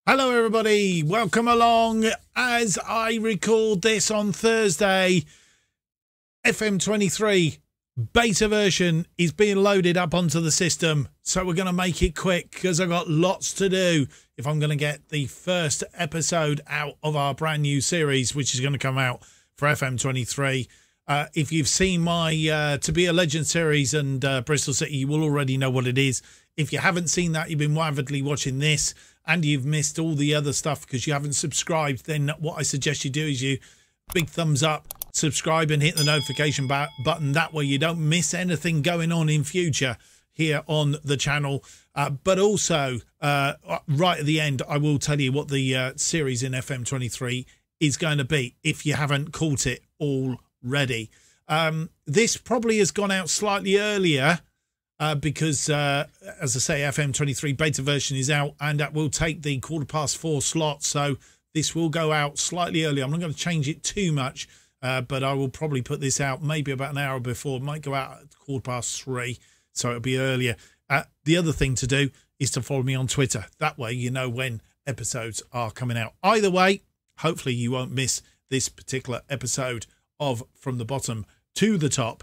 Hello everybody, welcome along. As I record this on Thursday, FM23 beta version is being loaded up onto the system, so we're going to make it quick because I've got lots to do if I'm going to get the first episode out of our brand new series, which is going to come out for FM23. If you've seen my To Be a Legend series and Bristol City, you will already know what it is. If you haven't seen that, you've been avidly watching this and you've missed all the other stuff because you haven't subscribed, then what I suggest you do is you big thumbs up, subscribe and hit the notification button. That way you don't miss anything going on in future here on the channel. But also, right at the end, I will tell you what the series in FM23 is going to be if you haven't caught it already. This probably has gone out slightly earlier because, as I say, FM23 beta version is out and that will take the 4:15 slot. So this will go out slightly earlier. I'm not going to change it too much, but I will probably put this out maybe about an hour before. It might go out at 3:15, so it'll be earlier. The other thing to do is to follow me on Twitter. That way you know when episodes are coming out. Either way, hopefully you won't miss this particular episode of From the Bottom to the Top.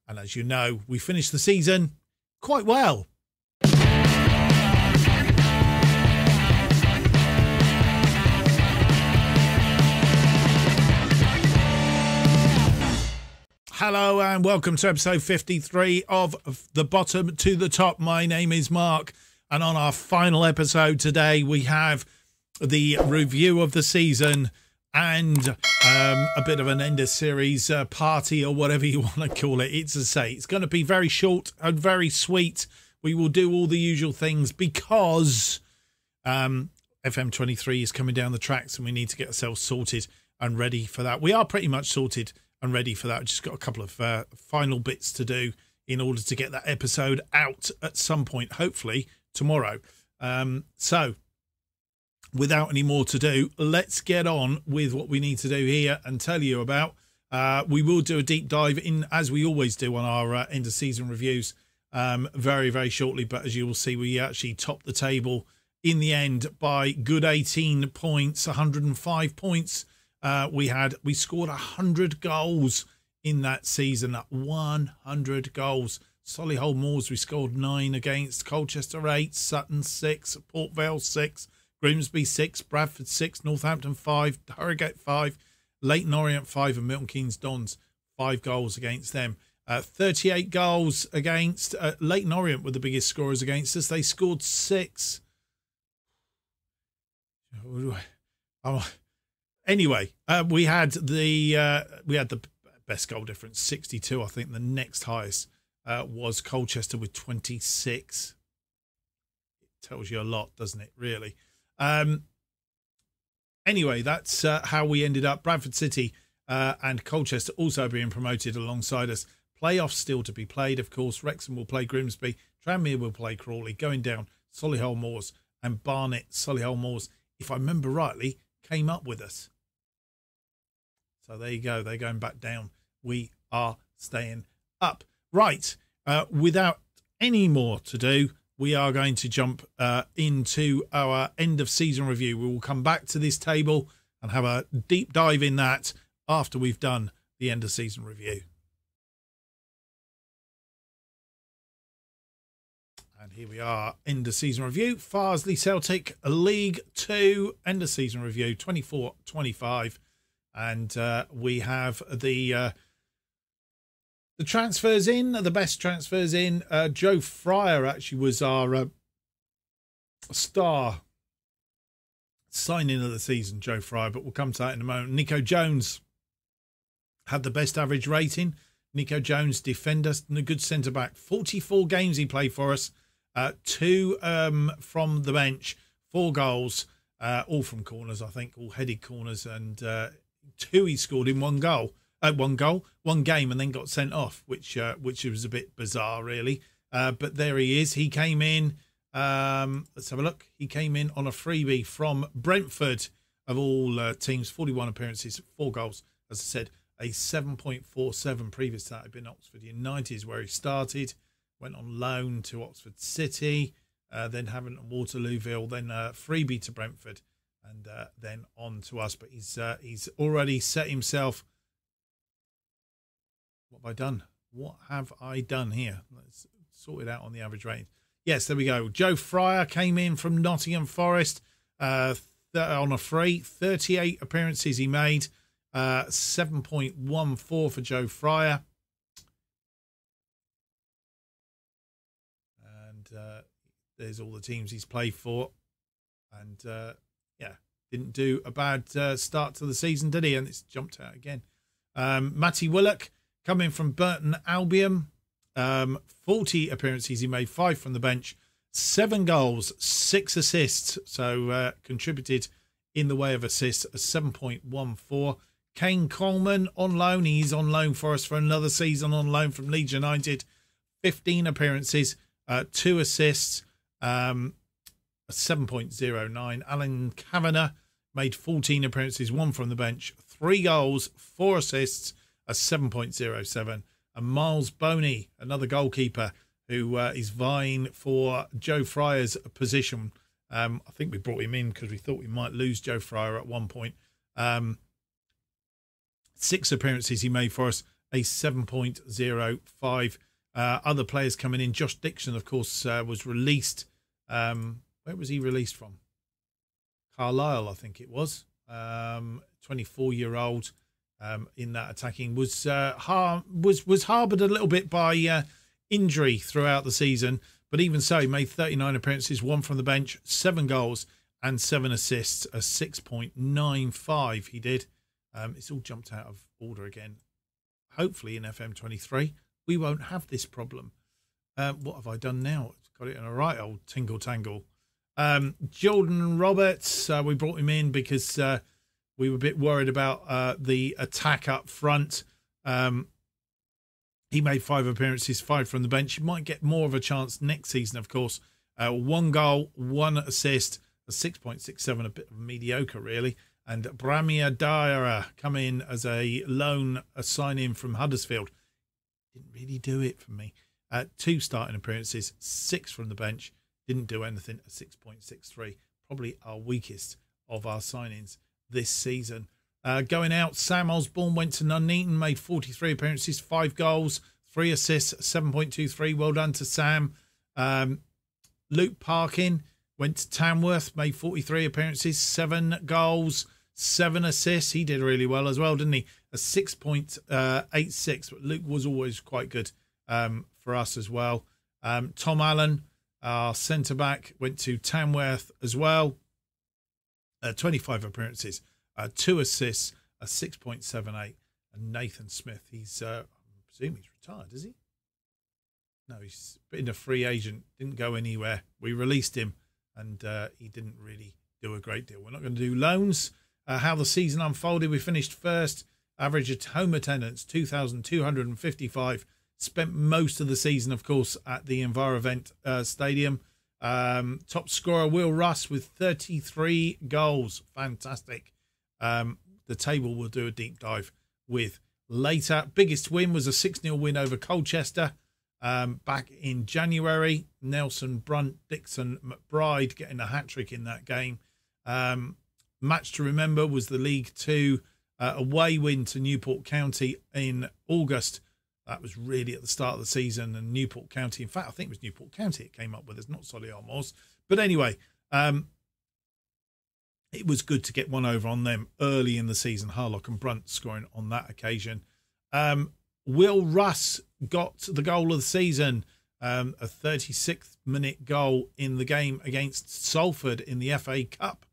And as you know, we finished the season quite well. Hello and welcome to episode 53 of The Bottom to the Top. My name is Mark, and on our final episode today we have the review of the season and a bit of an end of series party or whatever you want to call it. It's going to be very short and very sweet. We will do all the usual things because FM23 is coming down the tracks and we need to get ourselves sorted and ready for that. We are pretty much sorted and ready for that. Just got a couple of final bits to do in order to get that episode out at some point, hopefully tomorrow. So without any more to do, let's get on with what we need to do here and tell you about. We will do a deep dive in, as we always do on our end of season reviews, very, very shortly. But as you will see, we actually topped the table in the end by good 18 points, 105 points. We scored 100 goals in that season, 100 goals. Solihull Moors, we scored 9 against, Colchester 8, Sutton 6, Port Vale 6, Grimsby 6, Bradford 6, Northampton 5, Harrogate 5, Leyton Orient 5 and Milton Keynes Dons 5 goals against them. 38 goals against Leyton Orient were the biggest scorers against us. They scored 6. Anyway, we had the best goal difference, 62. I think the next highest was Colchester with 26. It tells you a lot, doesn't it, really? Anyway, that's how we ended up. Bradford City and Colchester also being promoted alongside us. Playoffs still to be played, of course. Wrexham will play Grimsby. Tranmere will play Crawley. Going down, Solihull Moors and Barnet. Solihull Moors, if I remember rightly, came up with us. So there you go. They're going back down. We are staying up. Right. Without any more to do, we are going to jump into our end of season review. We will come back to this table and have a deep dive in that after we've done the end of season review. And here we are, end of season review. Farsley Celtic League 2 end of season review 24-25. And we have the transfers in, the best transfers in. Joe Fryer actually was our star signing of the season, Joe Fryer, but we'll come to that in a moment. Nico Jones had the best average rating. Nico Jones, defender, and a good centre-back. 44 games he played for us. 2 from the bench, 4 goals, all from corners, I think, all headed corners, and 2 he scored in 1 goal. 1 game, and then got sent off, which was a bit bizarre, really. But there he is. He came in. Let's have a look. He came in on a freebie from Brentford, of all teams. 41 appearances, 4 goals. As I said, a 7.47. Previous to that, had been Oxford United, where he started. Went on loan to Oxford City. then Havant and Waterlooville, then Freebie to Brentford, and then on to us. But he's already set himself. What have I done? What have I done here? Let's sort it out on the average rating. Yes, there we go. Joe Fryer came in from Nottingham Forest on a free. 38 appearances he made. 7.14 for Joe Fryer. And there's all the teams he's played for. And, yeah, didn't do a bad start to the season, did he? And it's jumped out again. Matty Willock coming from Burton Albion. 40 appearances he made, 5 from the bench, 7 goals, 6 assists. So contributed in the way of assists, a 7.14. Kane Coleman on loan. He's on loan for us for another season on loan from Leeds United. 15 appearances, 2 assists, a 7.09. Alan Kavanagh made 14 appearances, 1 from the bench, 3 goals, 4 assists, a 7.07. And Miles Boney, another goalkeeper who is vying for Joe Fryer's position. I think we brought him in because we thought we might lose Joe Fryer at one point. 6 appearances he made for us, a 7.05. Other players coming in. Josh Dixon, of course, was released. Where was he released from? Carlisle, I think it was. 24-year-old in that attacking was harboured a little bit by injury throughout the season. But even so, he made 39 appearances, 1 from the bench, 7 goals and 7 assists, a 6.95 he did. It's all jumped out of order again. Hopefully in FM23, we won't have this problem. What have I done now? Got it in a right old tingle-tangle. Jordan Roberts, we brought him in because we were a bit worried about the attack up front. He made 5 appearances, 5 from the bench. He might get more of a chance next season, of course. 1 goal, 1 assist, a 6.67, a bit of mediocre, really. And Bramia Dyer come in as a loan, a sign-in from Huddersfield. Didn't really do it for me. 2 starting appearances, 6 from the bench. Didn't do anything, a 6.63. Probably our weakest of our signings this season. Going out, Sam Osborne went to Nuneaton, made 43 appearances, 5 goals, 3 assists, 7.23. Well done to Sam. Luke Parkin went to Tamworth, made 43 appearances, 7 goals, 7 assists. He did really well as well, didn't he? A 6.86. But Luke was always quite good for us as well. Tom Allen, our centre-back, went to Tamworth as well. 25 appearances, 2 assists, a 6.78. And Nathan Smith, I presume he's retired, is he? No, he's been a free agent, didn't go anywhere. We released him, and he didn't really do a great deal. We're not going to do loans. How the season unfolded, we finished first. Average at home attendance, 2,255. Spent most of the season, of course, at the Envirovent Stadium. Top scorer, Will Russ, with 33 goals. Fantastic. The table we'll do a deep dive with later. Biggest win was a 6-0 win over Colchester back in January. Nelson, Brunt, Dixon, McBride getting a hat-trick in that game. Match to remember was the League Two away win to Newport County in August. That was really at the start of the season, and Newport County, in fact, I think it was Newport County it came up with. It's not Solihull Moors. But anyway, it was good to get one over on them early in the season. Harlock and Brunt scoring on that occasion. Will Russ got the goal of the season, a 36th minute goal in the game against Salford in the FA Cup.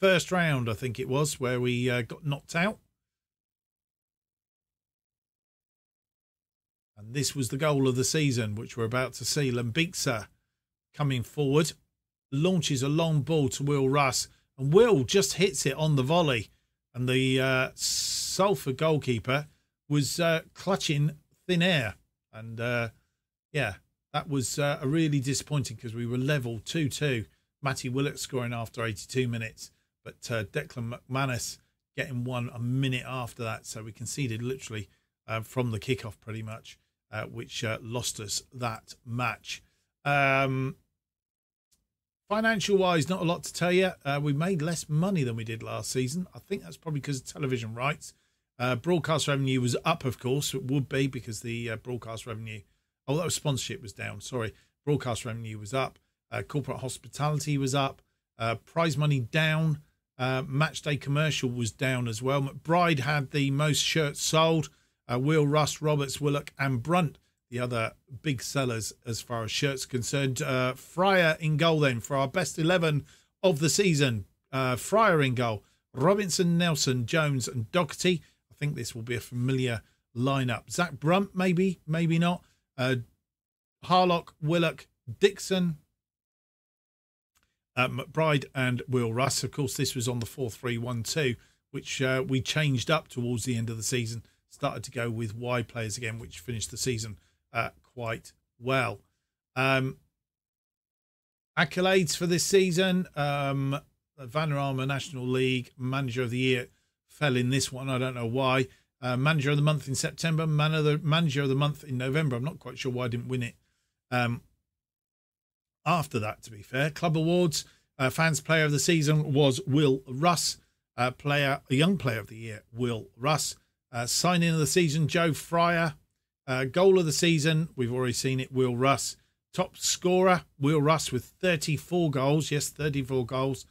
First round, I think it was, where we got knocked out. And this was the goal of the season, which we're about to see. Lambiksa coming forward, launches a long ball to Will Russ, and Will just hits it on the volley. And the Salford goalkeeper was clutching thin air. And, yeah, that was really disappointing because we were level 2-2. Matty Willett scoring after 82 minutes. But Declan McManus getting one a minute after that. So we conceded literally from the kickoff pretty much, which lost us that match. Financial wise, not a lot to tell you. We made less money than we did last season. I think that's probably because of television rights. Broadcast revenue was up, of course. It would be because the broadcast revenue, although sponsorship was down, sorry. Broadcast revenue was up. Corporate hospitality was up. Prize money down. Match day commercial was down as well. McBride had the most shirts sold. Will, Russ, Roberts, Willock and Brunt, the other big sellers as far as shirts concerned. Fryer in goal then for our best 11 of the season. Fryer in goal. Robinson, Nelson, Jones and Doherty. I think this will be a familiar lineup. Zach Brunt, maybe, maybe not. Harlock, Willock, Dixon, McBride and Will Russ. Of course, this was on the 4-3-1-2, which we changed up towards the end of the season. Started to go with wide players again, which finished the season quite well. Accolades for this season. Vanarama National League Manager of the Year fell in this one. I don't know why. Manager of the Month in September. Manager of the Month in November. I'm not quite sure why I didn't win it. After that, to be fair. Club Awards. Fans Player of the Season was Will Russ. Young Player of the Year, Will Russ. Signing of the Season, Joe Fryer. Goal of the Season, we've already seen it, Will Russ. Top Scorer, Will Russ with 34 goals. Yes, 34 goals.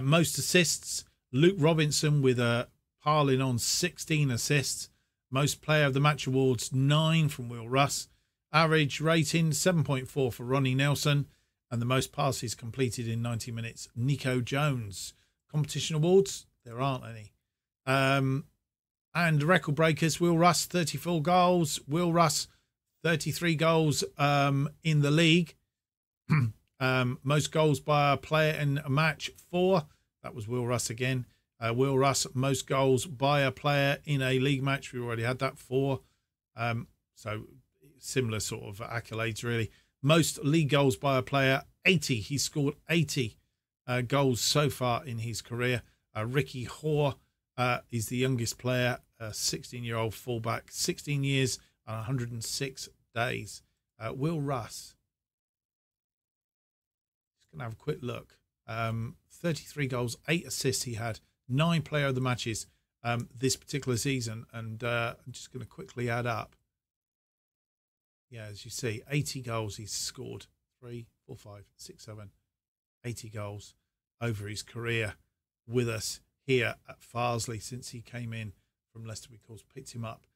Most assists, Luke Robinson with a piling on 16 assists. Most Player of the Match Awards, 9 from Will Russ. Average rating, 7.4 for Ronnie Nelson. And the most passes completed in 90 minutes, Nico Jones. Competition awards, there aren't any. And record breakers, Will Russ, 34 goals. Will Russ, 33 goals in the league. Most goals by a player in a match, 4. That was Will Russ again. Will Russ, most goals by a player in a league match. We already had that, 4. So similar sort of accolades, really. Most league goals by a player, 80. He scored 80 goals so far in his career. Ricky Hoare is the youngest player, a 16-year-old fullback, 16 years and 106 days. Will Russ. Just going to have a quick look. 33 goals, 8 assists he had, 9 player of the matches this particular season. And I'm just going to quickly add up. Yeah, as you see, 80 goals he's scored. 3, 4, 5, 6, 7, 80 goals over his career with us here at Farsley since he came in from Leicester. We, of course, picked him up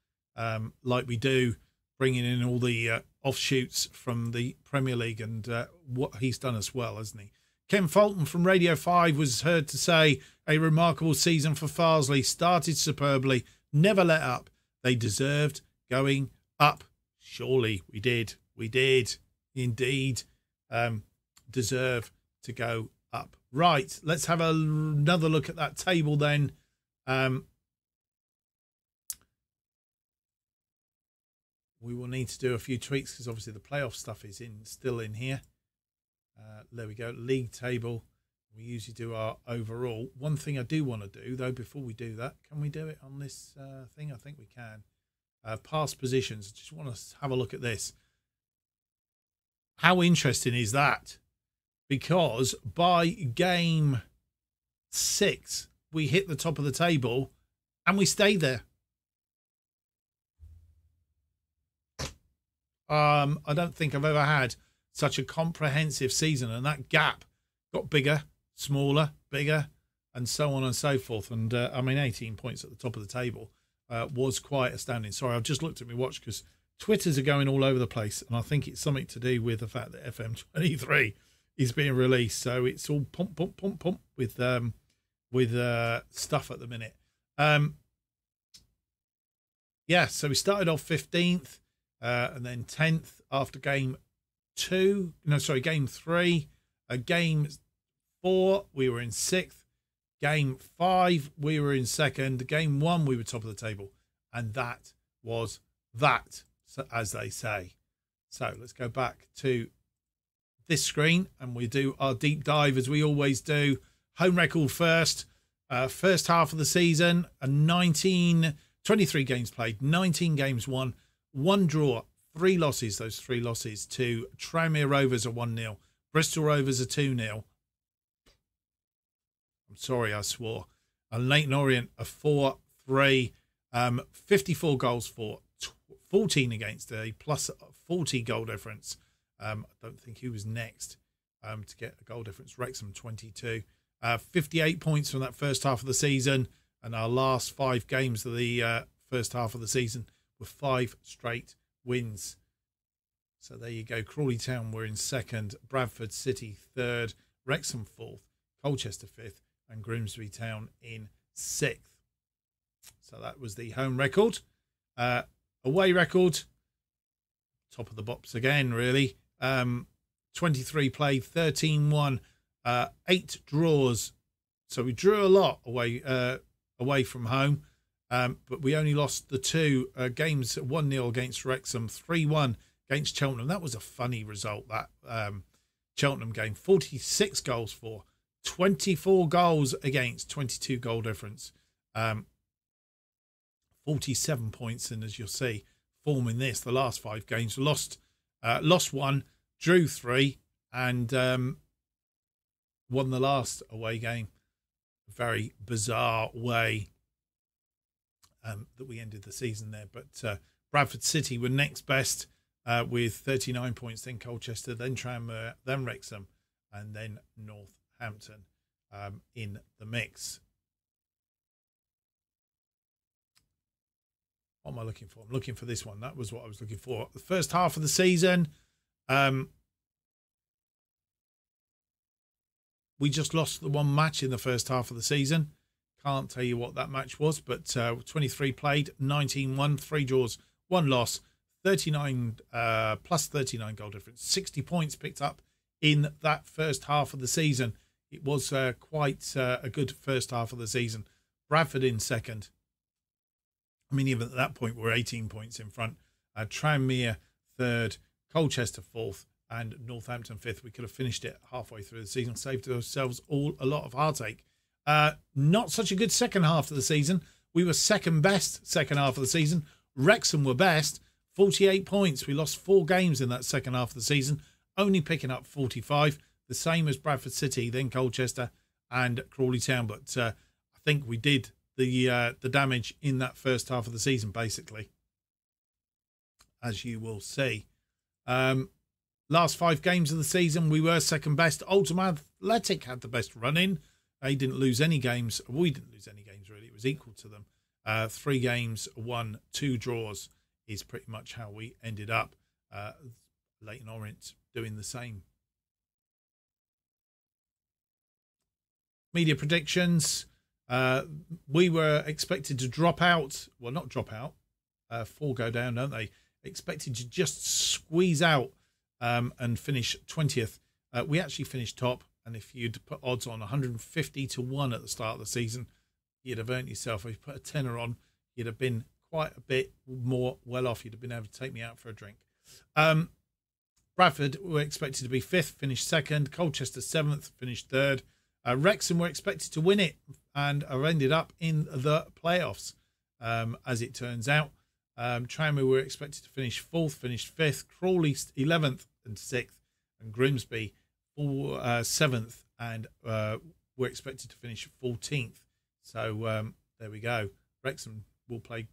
like we do, bringing in all the offshoots from the Premier League and what he's done as well, hasn't he? Ken Fulton from Radio 5 was heard to say, a remarkable season for Farsley. Started superbly, never let up. They deserved going up. Surely we did. We did indeed deserve to go up. Right, let's have another look at that table then. We will need to do a few tweaks because obviously the playoff stuff is still in here. There we go, league table. We usually do our overall. One thing I do want to do, though, before we do that, can we do it on this thing? I think we can. Past positions. Just want to have a look at this. How interesting is that? Because by game 6, we hit the top of the table and we stayed there. I don't think I've ever had such a comprehensive season, and that gap got bigger, smaller, bigger, and so on and so forth. And I mean, 18 points at the top of the table was quite astounding. Sorry, I've just looked at my watch because Twitters are going all over the place, and I think it's something to do with the fact that FM23 is being released, so it's all pump with stuff at the minute. Yeah, so we started off 15th and then 10th after game 3. Game 4 we were in 6th. Game 5 we were in 2nd. Game 1 we were top of the table, and that was that, as they say. So let's go back to this screen and we do our deep dive as we always do. Home record first. First half of the season, 23 games played, 19 games won, 1 draw, 3 losses. Those 3 losses to Tranmere Rovers are 1-0, Bristol Rovers are 2-0, I'm sorry, I swore. And Leighton Orient a 4-3, 54 goals for, 14 against, a plus 40 goal difference. I don't think he was next to get a goal difference. Wrexham 22, 58 points from that first half of the season, and our last 5 games of the first half of the season were 5 straight wins. So there you go. Crawley Town were in second, Bradford City third, Wrexham fourth, Colchester fifth, and Grimsby Town in sixth. So that was the home record. Away record, top of the bops again, really. 23 played, 13 won, 8 draws. So we drew a lot away from home, but we only lost the 2 games, 1-0 against Wrexham, 3-1 against Cheltenham. That was a funny result, that Cheltenham game. 46 goals for, 24 goals against, 22 goal difference. 47 points, and as you'll see, form in this, the last 5 games, lost 1, drew 3, and won the last away game. A very bizarre way that we ended the season there. But Bradford City were next best with 39 points, then Colchester, then Tranmere, then Wrexham, and then Northampton in the mix. What am I looking for? I'm looking for this one. That was what I was looking for. The first half of the season, we just lost the 1 match in the first half of the season. Can't tell you what that match was, but 23 played, 19 won, 3 draws, 1 loss, 39 plus 39 goal difference, 60 points picked up in that first half of the season. It was quite a good first half of the season. Bradford in second. I mean, even at that point, we're 18 points in front. Tranmere third, Colchester fourth, and Northampton fifth. We could have finished it halfway through the season, saved ourselves all a lot of heartache. Not such a good second half of the season. We were second best second half of the season. Wrexham were best, 48 points. We lost 4 games in that second half of the season, only picking up 45, the same as Bradford City, then Colchester and Crawley Town. But I think we did the damage in that first half of the season, basically, as you will see. Last 5 games of the season, we were second best. Oldham Athletic had the best run in. They didn't lose any games. We didn't lose any games, really. It was equal to them. 3 games, 1, 2 draws is pretty much how we ended up. Leighton Orient doing the same. Media predictions. We were expected to drop out. Well, not drop out. 4 go down, don't they? Expected to just squeeze out and finish 20th. We actually finished top. And if you'd put odds on 150 to 1 at the start of the season, you'd have earned yourself. If you put a tenner on, you'd have been quite a bit more well off. You'd have been able to take me out for a drink. Bradford were expected to be 5th, finished 2nd. Colchester 7th, finished 3rd. Wrexham were expected to win it and have ended up in the playoffs, as it turns out. Tranmere were expected to finish 4th, finished 5th. Crawley 11th and 6th. And Grimsby 7th, and we're expected to finish 14th. So there we go. Wrexham will play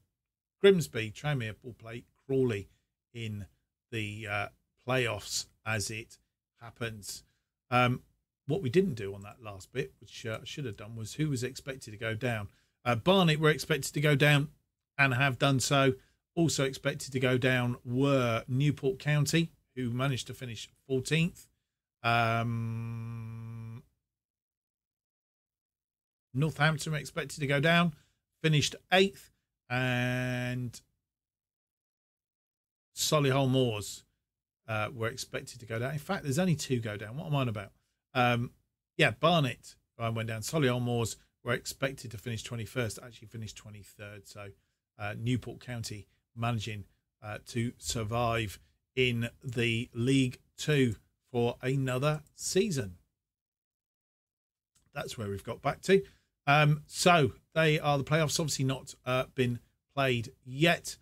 Grimsby. Tranmere will play Crawley in the playoffs as it happens. What we didn't do on that last bit, which I should have done, was who was expected to go down. Barnet were expected to go down and have done so. Also expected to go down were Newport County, who managed to finish 14th. Northampton were expected to go down, finished 8th, and Solihull Moors were expected to go down. In fact, there's only 2 go down. What am I on about? Barnet went down. Solihull Moors were expected to finish 21st, actually finished 23rd. So Newport County managing to survive in the League 2 for another season. That's where we've got back to. So they are the playoffs, obviously not been played yet.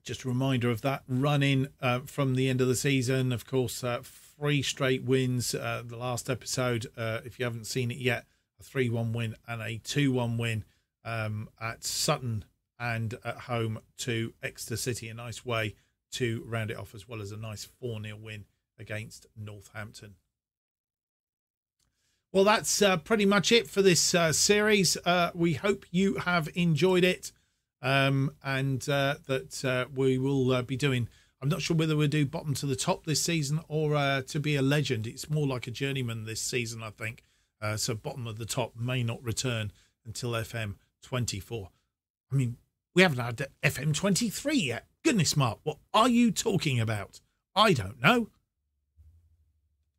Just a reminder of that run-in from the end of the season. Of course, 3 straight wins. The last episode, if you haven't seen it yet, a 3-1 win and a 2-1 win at Sutton and at home to Exeter City. A nice way to round it off, as well as a nice 4-0 win against Northampton. Well, that's pretty much it for this series. We hope you have enjoyed it, and that we will be doing, I'm not sure whether we'll do bottom to the top this season or to be a legend. It's more like a journeyman this season, I think. So bottom of the top may not return until FM24. I mean, we haven't had FM23 yet. Goodness, Mark, what are you talking about? I don't know.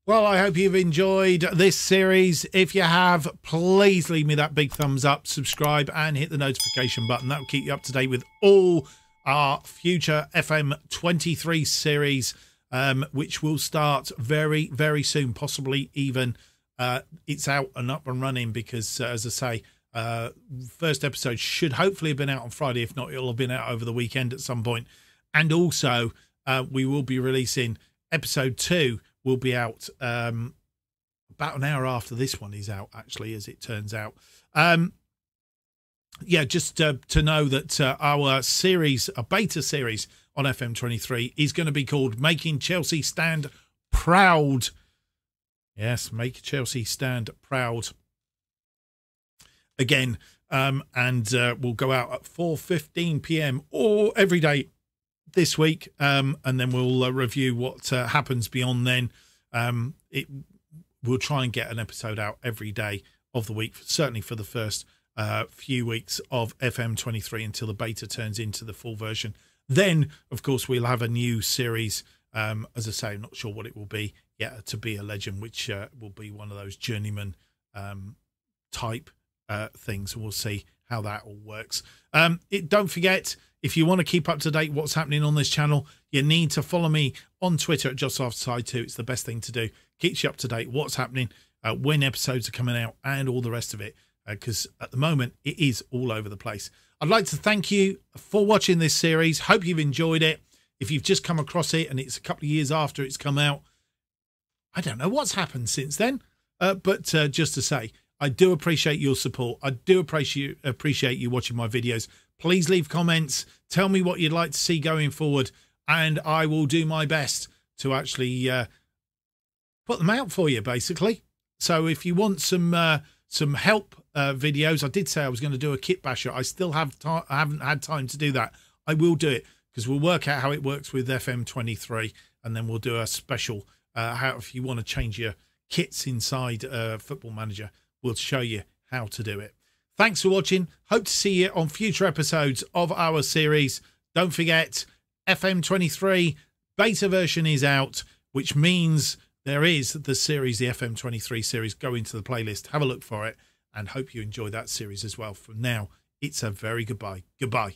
Well, I hope you've enjoyed this series. If you have, please leave me that big thumbs up, subscribe, and hit the notification button. That will keep you up to date with all our future FM23 series, which will start very, very soon, possibly even it's out and up and running, because, as I say, first episode should hopefully have been out on Friday. If not, it'll have been out over the weekend at some point. And also, we will be releasing episode 2. Will be out about an hour after this one is out, actually, as it turns out. Yeah, just to know that our series, a beta series on FM23, is going to be called Making Chelsea Stand Proud. Yes, Make Chelsea Stand Proud. Again, and we'll go out at 4:15 p.m. or every day this week, and then we'll review what happens beyond then. We'll try and get an episode out every day of the week, certainly for the first few weeks of FM23 until the beta turns into the full version. Then, of course, we'll have a new series. As I say, I'm not sure what it will be yet, to be a legend, which will be one of those journeyman type things. We'll see how that all works. Don't forget, if you want to keep up to date what's happening on this channel, you need to follow me on Twitter at JustOffsideFM. It's the best thing to do. Keeps you up to date what's happening, when episodes are coming out, and all the rest of it, because at the moment it is all over the place. I'd like to thank you for watching this series. Hope you've enjoyed it. If you've just come across it and it's a couple of years after it's come out, I don't know what's happened since then. But just to say, I do appreciate your support. I do appreciate you watching my videos. Please leave comments. Tell me what you'd like to see going forward, and I will do my best to actually put them out for you, basically. So if you want some help videos, I did say I was going to do a kit basher. I still haven't had time to do that. I will do it, because we'll work out how it works with FM23, and then we'll do a special how, if you want to change your kits inside Football Manager, we'll show you how to do it. Thanks for watching. Hope to see you on future episodes of our series. Don't forget, FM23 beta version is out, which means there is the series, the FM23 series. Go into the playlist, have a look for it, and hope you enjoy that series as well. From now, it's a very goodbye. Goodbye.